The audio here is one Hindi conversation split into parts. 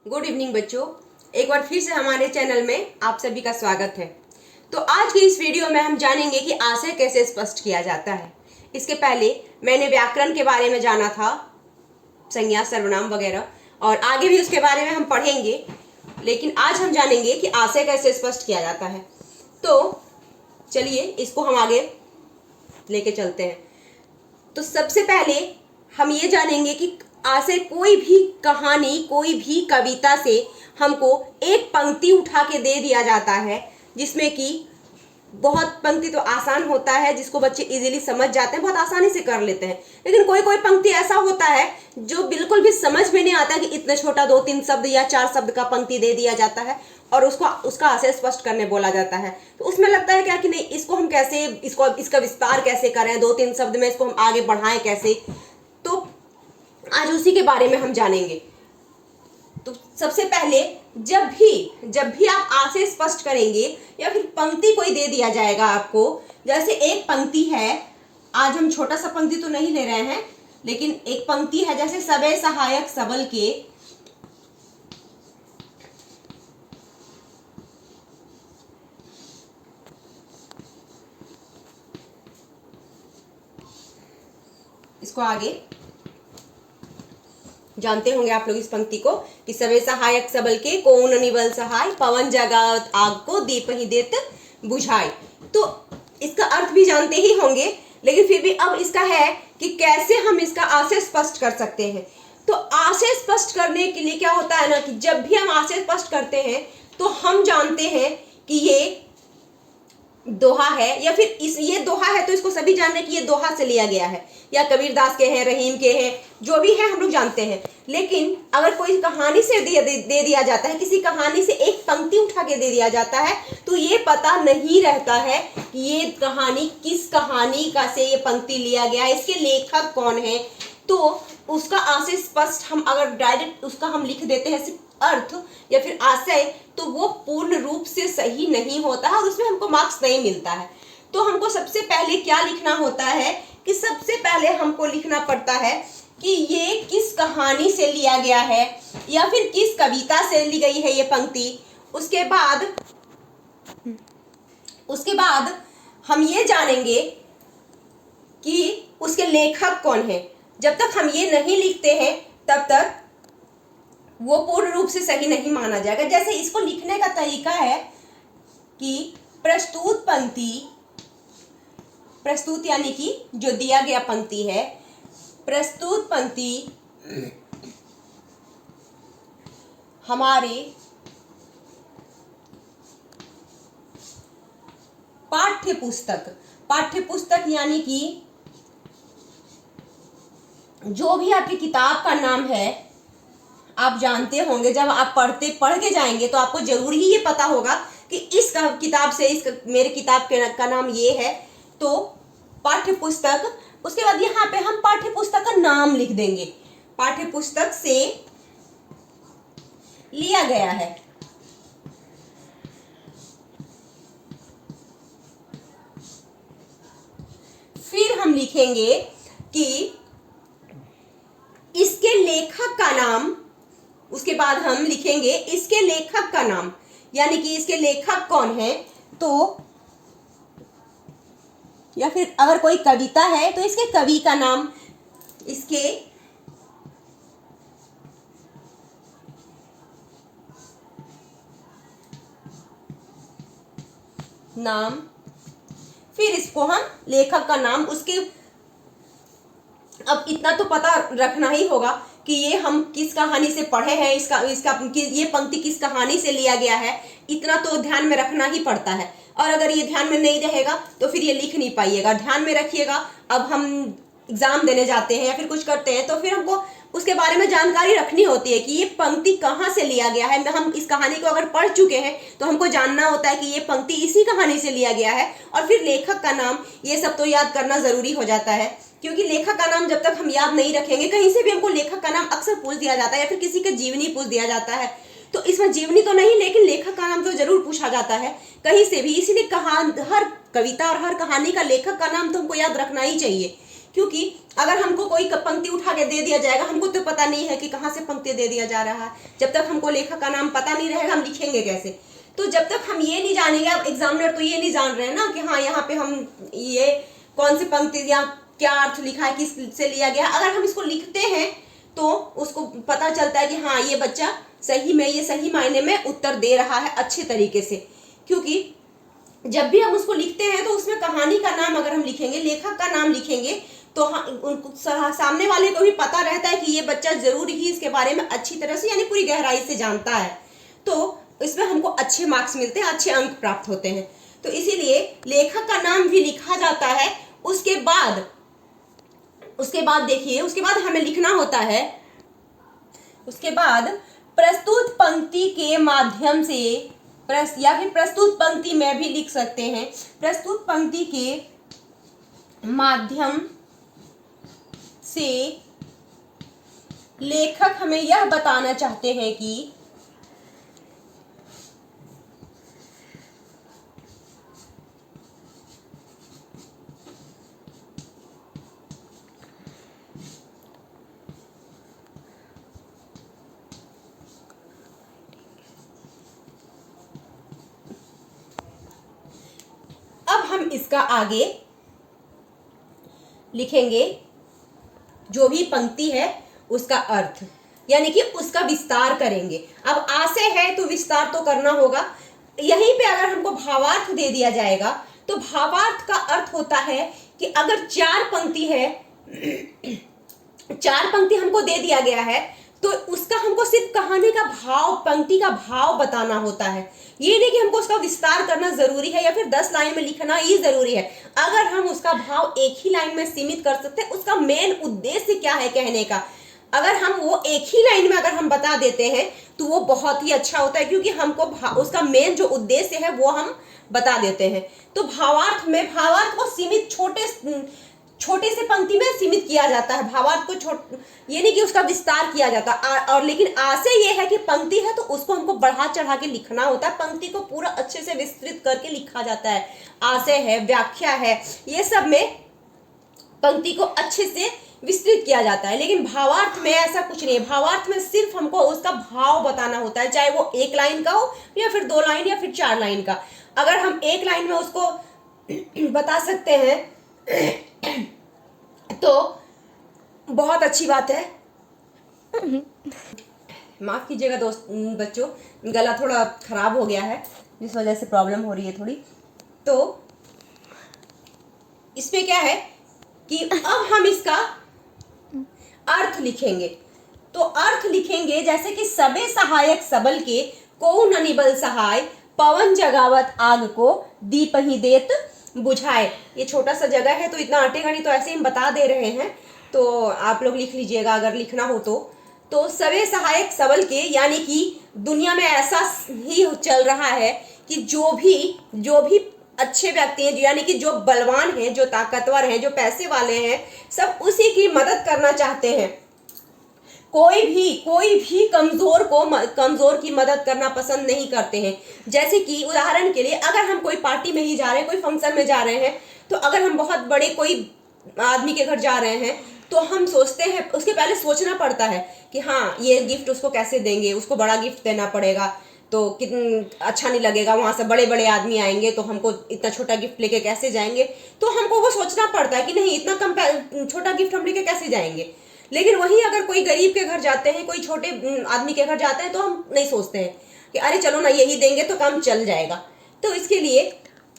गुड इवनिंग बच्चों, एक बार फिर से हमारे चैनल में आप सभी का स्वागत है। तो आज की इस वीडियो में हम जानेंगे कि आशय कैसे स्पष्ट किया जाता है। इसके पहले मैंने व्याकरण के बारे में जाना था, संज्ञा सर्वनाम वगैरह, और आगे भी उसके बारे में हम पढ़ेंगे, लेकिन आज हम जानेंगे कि आशय कैसे स्पष्ट किया जाता है। तो चलिए इसको हम आगे लेके चलते हैं। तो सबसे पहले हम ये जानेंगे कि आशय कोई भी कहानी, कोई भी कविता से हमको एक पंक्ति उठा के दे दिया जाता है, जिसमें कि बहुत पंक्ति तो आसान होता है, जिसको बच्चे इजीली समझ जाते हैं, बहुत आसानी से कर लेते हैं। लेकिन कोई कोई पंक्ति ऐसा होता है जो बिल्कुल भी समझ में नहीं आता कि इतना छोटा 2-3 शब्द या 4 शब्द का पंक्ति दे दिया जाता है और उसका आशय स्पष्ट करने बोला जाता है। तो उसमें लगता है क्या कि नहीं, इसको हम कैसे, इसका विस्तार कैसे करें, 2-3 शब्द में इसको हम आगे बढ़ाएं कैसे। तो आज उसी के बारे में हम जानेंगे। तो सबसे पहले जब भी आप आशय स्पष्ट करेंगे या फिर पंक्ति कोई दे दिया जाएगा आपको, जैसे एक पंक्ति है, आज हम छोटा सा पंक्ति तो नहीं ले रहे हैं, लेकिन एक पंक्ति है जैसे सबे सहायक सबल के, इसको आगे जानते होंगे आप लोग इस पंक्ति को कि सबे सहायक सबल के कौन निबल सहाय, पवन जगावत आग को दीप ही देत बुझाए। तो इसका अर्थ भी जानते ही होंगे, लेकिन फिर भी अब इसका है कि कैसे हम इसका आशय स्पष्ट कर सकते हैं। तो आशय स्पष्ट करने के लिए क्या होता है ना, कि जब भी हम आशय स्पष्ट करते हैं तो हम जानते हैं कि ये दोहा है, या फिर ये दोहा है तो इसको सभी जान रहे हैं कि ये दोहा से लिया गया है, या कबीरदास के हैं, रहीम के हैं, जो भी है हम लोग जानते हैं। लेकिन अगर कोई कहानी से दे दिया जाता है, किसी कहानी से एक पंक्ति उठा के दे दिया जाता है, तो ये पता नहीं रहता है कि ये कहानी किस कहानी का से ये पंक्ति लिया गया है, इसके लेखक कौन है। तो उसका आशय स्पष्ट हम अगर डायरेक्ट उसका हम लिख देते हैं सिर्फ अर्थ या फिर आशय, तो वो पूर्ण रूप से सही नहीं होता है और उसमें हमको मार्क्स नहीं मिलता है। तो हमको सबसे पहले क्या लिखना होता है कि सबसे पहले हमको लिखना पड़ता है कि ये किस कहानी से लिया गया है या फिर किस कविता से ली गई है ये पंक्ति। उसके बाद हम ये जानेंगे कि उसके लेखक कौन है। जब तक हम ये नहीं लिखते हैं तब तक वो पूर्ण रूप से सही नहीं माना जाएगा। जैसे इसको लिखने का तरीका है कि प्रस्तुत यानी कि जो दिया गया पंक्ति है, प्रस्तुत पंक्ति हमारे पाठ्य पुस्तक यानी कि जो भी आपकी किताब का नाम है, आप जानते होंगे जब आप पढ़ के जाएंगे तो आपको जरूर ही ये पता होगा कि इस किताब से मेरे किताब का नाम ये है, तो पाठ्य पुस्तक। उसके बाद यहाँ पे हम पाठ्य पुस्तक का नाम लिख देंगे, पाठ्य पुस्तक से लिया गया है। फिर हम लिखेंगे कि इसके लेखक का नाम, उसके बाद हम लिखेंगे इसके लेखक का नाम, यानी कि इसके लेखक कौन है। तो या फिर अगर कोई कविता है तो इसके कवि का नाम, इसके नाम, फिर इसको हम लेखक का नाम, उसके अब इतना तो पता रखना ही होगा कि ये हम किस कहानी से पढ़े हैं, ये पंक्ति किस कहानी से लिया गया है, इतना तो ध्यान में रखना ही पड़ता है। और अगर ये ध्यान में नहीं रहेगा तो फिर ये लिख नहीं पाइएगा। ध्यान में रखिएगा। अब हम एग्जाम देने जाते हैं या फिर कुछ करते हैं तो फिर हमको उसके बारे में जानकारी रखनी होती है कि ये पंक्ति कहाँ से लिया गया है। हम इस कहानी को अगर पढ़ चुके हैं तो हमको जानना होता है कि ये पंक्ति इसी कहानी से लिया गया है, और फिर लेखक का नाम, ये सब तो याद करना जरूरी हो जाता है, क्योंकि लेखक का नाम जब तक हम याद नहीं रखेंगे, कहीं से भी हमको लेखक का नाम अक्सर पूछ दिया जाता है या फिर किसी के जीवनी पूछ दिया जाता है, तो इसमें जीवनी तो नहीं लेकिन लेखक का नाम तो जरूर पूछा जाता है कहीं से भी। इसीलिए हर कविता और हर कहानी का लेखक का नाम तो हमको याद रखना ही चाहिए, क्योंकि अगर हमको कोई पंक्ति उठा के दे दिया जाएगा, हमको तो पता नहीं है कि कहाँ से पंक्ति दे दिया जा रहा है। जब तक हमको लेखक का नाम पता नहीं रहेगा हम लिखेंगे कैसे? तो जब तक हम ये नहीं जानेंगे, अब एग्जामिनर तो ये नहीं जान रहे हैं ना कि हाँ यहाँ पे हम ये कौन सी पंक्ति या क्या अर्थ लिखा है, किस से लिया गया। अगर हम इसको लिखते हैं तो उसको पता चलता है कि हाँ ये बच्चा सही में, ये सही मायने में उत्तर दे रहा है अच्छे तरीके से। क्योंकि जब भी हम उसको लिखते हैं तो उसमें कहानी का नाम अगर हम लिखेंगे, लेखक का नाम लिखेंगे, तो उनको सामने वाले को भी पता रहता है कि ये बच्चा जरूर ही इसके बारे में अच्छी तरह से यानी पूरी गहराई से जानता है। तो इसमें हमको अच्छे मार्क्स मिलते हैं, अच्छे अंक प्राप्त होते हैं। तो इसीलिए लेखक का नाम भी लिखा जाता है। उसके बाद देखिए, उसके बाद हमें लिखना होता है, उसके बाद प्रस्तुत पंक्ति के माध्यम से या फिर प्रस्तुत पंक्ति में भी लिख सकते हैं। प्रस्तुत पंक्ति के माध्यम से लेखक हमें यह बताना चाहते हैं कि हम इसका आगे लिखेंगे जो भी पंक्ति है उसका अर्थ, यानी कि उसका विस्तार करेंगे। अब आशय है तो विस्तार तो करना होगा। यहीं पे अगर हमको भावार्थ दे दिया जाएगा तो भावार्थ का अर्थ होता है कि अगर 4 पंक्ति है, 4 पंक्ति हमको दे दिया गया है तो उसका हमको सिर्फ कहानी का भाव, पंक्ति का भाव बताना होता है। ये नहीं कि हमको उसका विस्तार करना जरूरी है या फिर 10 लाइन में लिखना ही जरूरी है। अगर हम उसका भाव एक ही लाइन में सीमित कर सकते हैं, उसका मेन उद्देश्य क्या है कहने का, अगर हम वो एक ही लाइन में अगर हम बता देते हैं तो वो बहुत ही अच्छा होता है, क्योंकि हमको उसका मेन जो उद्देश्य है वो हम बता देते हैं। तो भावार्थ में, भावार्थ को सीमित छोटे से पंक्ति में सीमित किया जाता है। भावार्थ को ये नहीं कि उसका विस्तार किया जाता और लेकिन आशय ये है कि पंक्ति है तो उसको हमको बढ़ा चढ़ा के लिखना होता है। पंक्ति को पूरा अच्छे से विस्तृत करके लिखा जाता है। आशय है, व्याख्या है, ये सब में पंक्ति को अच्छे से विस्तृत किया जाता है। लेकिन भावार्थ में ऐसा कुछ नहीं है। भावार्थ में सिर्फ हमको उसका भाव बताना होता है, चाहे वो 1 लाइन का हो या फिर 2 लाइन या फिर 4 लाइन का। अगर हम 1 लाइन में उसको बता सकते हैं तो बहुत अच्छी बात है। माफ कीजिएगा बच्चों, गला थोड़ा खराब हो गया है जिस वजह से प्रॉब्लम हो रही है थोड़ी। तो इसमें क्या है कि अब हम इसका अर्थ लिखेंगे। तो अर्थ लिखेंगे जैसे कि सबे सहायक सबल के, को न निबल सहाय, पवन जगावत आग को, दीप ही देत बुझाए। ये छोटा सा जगह है तो इतना अटेगा नहीं, तो ऐसे हम बता दे रहे हैं, तो आप लोग लिख लीजिएगा अगर लिखना हो तो सबे सहायक सबल के, यानी कि दुनिया में ऐसा ही चल रहा है कि जो भी अच्छे व्यक्ति हैं, यानी कि जो बलवान हैं, जो ताकतवर हैं, जो पैसे वाले हैं, सब उसी की मदद करना चाहते हैं। कोई भी कमजोर की मदद करना पसंद नहीं करते हैं। जैसे कि उदाहरण के लिए अगर हम कोई पार्टी में ही जा रहे हैं, कोई फंक्शन में जा रहे हैं, तो अगर हम बहुत बड़े कोई आदमी के घर जा रहे हैं तो हम सोचते हैं, उसके पहले सोचना पड़ता है कि हाँ ये गिफ्ट उसको कैसे देंगे, उसको बड़ा गिफ्ट देना पड़ेगा तो कितना अच्छा नहीं लगेगा, वहाँ से बड़े बड़े आदमी आएंगे तो हमको इतना छोटा गिफ्ट लेके कैसे जाएंगे। तो हमको वो सोचना पड़ता है कि नहीं इतना छोटा गिफ्ट हम लेके कैसे जाएंगे। लेकिन वहीं अगर कोई गरीब के घर जाते हैं, कोई छोटे आदमी के घर जाते हैं, तो हम नहीं सोचते हैं कि अरे चलो ना यही देंगे तो काम चल जाएगा। तो इसके लिए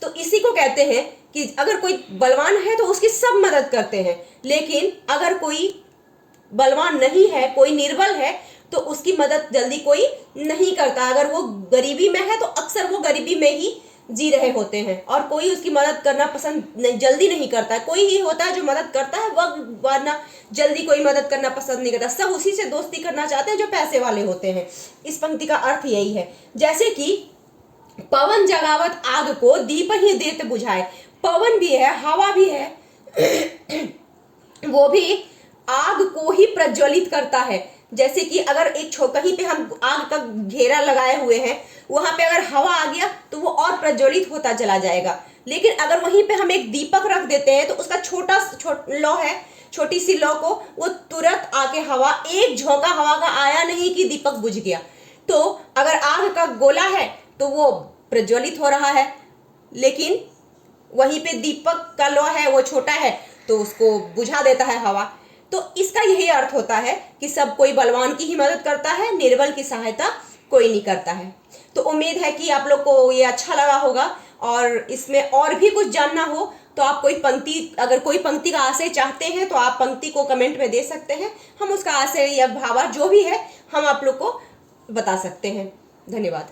तो इसी को कहते हैं कि अगर कोई बलवान है तो उसकी सब मदद करते हैं, लेकिन अगर कोई बलवान नहीं है, कोई निर्बल है, तो उसकी मदद जल्दी कोई नहीं करता। अगर वो गरीबी में है तो अक्सर वो गरीबी में ही जी रहे होते हैं और कोई उसकी मदद करना पसंद जल्दी नहीं करता है। कोई ही होता है जो मदद करता है, वरना जल्दी कोई मदद करना पसंद नहीं करता। सब उसी से दोस्ती करना चाहते हैं जो पैसे वाले होते हैं। इस पंक्ति का अर्थ यही है। जैसे कि पवन जगावत आग को, दीप ही देत बुझाए। पवन भी है, हवा भी है, वो भी आग को ही प्रज्वलित करता है। जैसे कि अगर कहीं पे हम आग का घेरा लगाए हुए हैं, वहां पे अगर हवा आ गया तो वो और प्रज्वलित होता चला जाएगा। लेकिन अगर वहीं पे हम एक दीपक रख देते हैं तो उसका लौ है, छोटी सी लौ को वो तुरंत आके हवा, एक झोंका हवा का आया नहीं कि दीपक बुझ गया। तो अगर आग का गोला है तो वो प्रज्वलित हो रहा है, लेकिन वहीं पे दीपक का लौ है, वो छोटा है तो उसको बुझा देता है हवा। तो इसका यही अर्थ होता है कि सब कोई बलवान की ही मदद करता है, निर्बल की सहायता कोई नहीं करता है। तो उम्मीद है कि आप लोग को ये अच्छा लगा होगा, और इसमें और भी कुछ जानना हो तो आप अगर कोई पंक्ति का आशय चाहते हैं तो आप पंक्ति को कमेंट में दे सकते हैं। हम उसका आशय या भावा जो भी है हम आप लोग को बता सकते हैं। धन्यवाद।